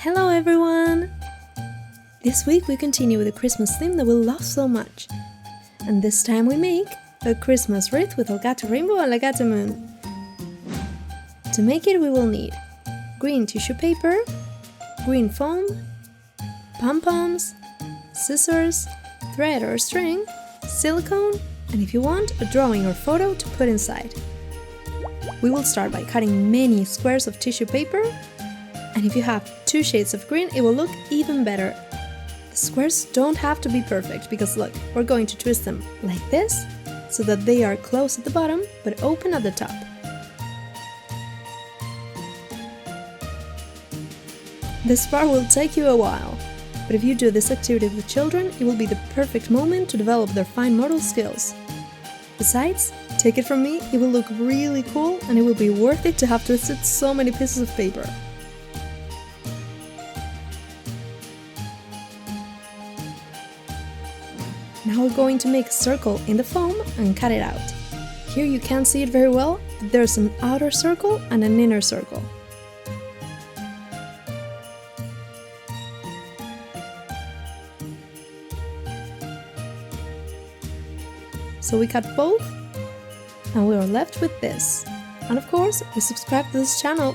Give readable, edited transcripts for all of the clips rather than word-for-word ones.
Hello everyone! This week we continue with the Christmas theme that we love so much. And this time we make a Christmas wreath with El Gato rainbow and La Gata moon. To make it we will need green tissue paper, green foam, pom-poms, scissors, thread or string, silicone, and if you want, a drawing or photo to put inside. We will start by cutting many squares of tissue paper, and if you have 2 shades of green, it will look even better. The squares don't have to be perfect, because look, we're going to twist them like this, so that they are closed at the bottom, but open at the top. This part will take you a while, but if you do this activity with children, it will be the perfect moment to develop their fine motor skills. Besides, take it from me, it will look really cool and it will be worth it to have twisted so many pieces of paper. Now we're going to make a circle in the foam and cut it out. Here you can't see it very well, but there's an outer circle and an inner circle. So we cut both, and we are left with this. And of course, we subscribe to this channel.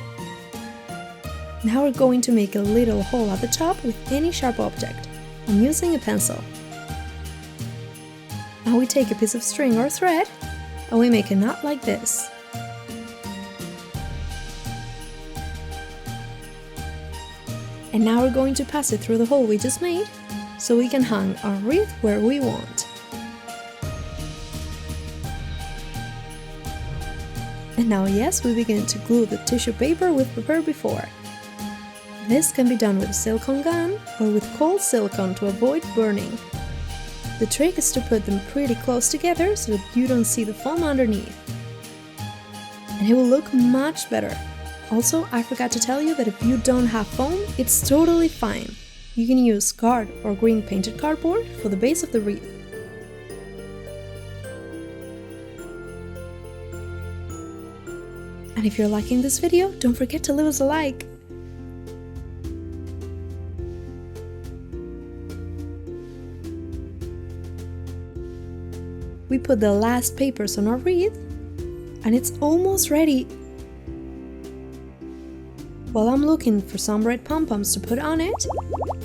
Now we're going to make a little hole at the top with any sharp object. I'm using a pencil. Now we take a piece of string or thread, and we make a knot like this. And now we're going to pass it through the hole we just made, so we can hang our wreath where we want. And now yes, we begin to glue the tissue paper we've prepared before. This can be done with a silicone gun or with cold silicone to avoid burning. The trick is to put them pretty close together so that you don't see the foam underneath. And it will look much better. Also, I forgot to tell you that if you don't have foam, it's totally fine. You can use card or green painted cardboard for the base of the wreath. And if you're liking this video, don't forget to leave us a like. We put the last papers on our wreath, and it's almost ready. While I'm looking for some red pom-poms to put on it,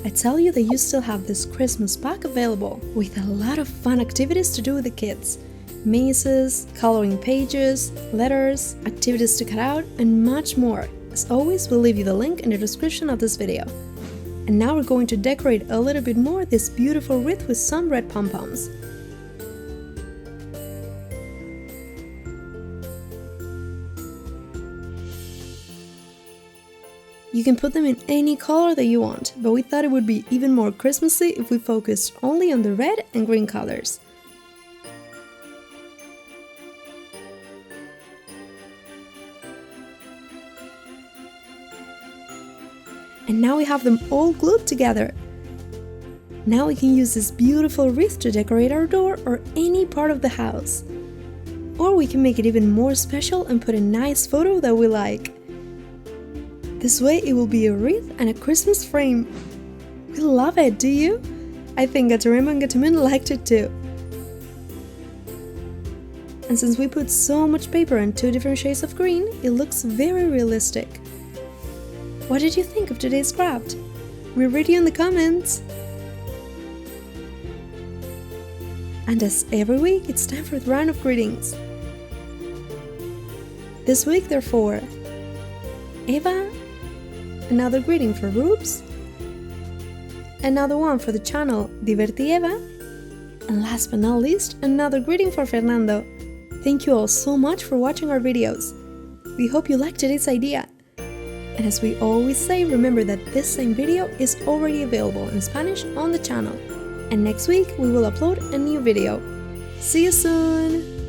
I tell you that you still have this Christmas pack available with a lot of fun activities to do with the kids. Mazes, coloring pages, letters, activities to cut out, and much more. As always, we'll leave you the link in the description of this video. And now we're going to decorate a little bit more this beautiful wreath with some red pom-poms. You can put them in any color that you want, but we thought it would be even more Christmassy if we focused only on the red and green colors. And now we have them all glued together. Now we can use this beautiful wreath to decorate our door or any part of the house. Or we can make it even more special and put a nice photo that we like. This way it will be a wreath and a Christmas frame. We love it, do you? I think Guillermo and Gata liked it too. And since we put so much paper and 2 different shades of green, it looks very realistic. What did you think of today's craft? We'll read you in the comments! And as every week, it's time for the round of greetings. This week they're for Eva, another greeting for Rubes, another one for the channel Diverti Eva, and last but not least, another greeting for Fernando. Thank you all so much for watching our videos. We hope you liked today's idea. And as we always say, remember that this same video is already available in Spanish on the channel. And next week we will upload a new video. See you soon!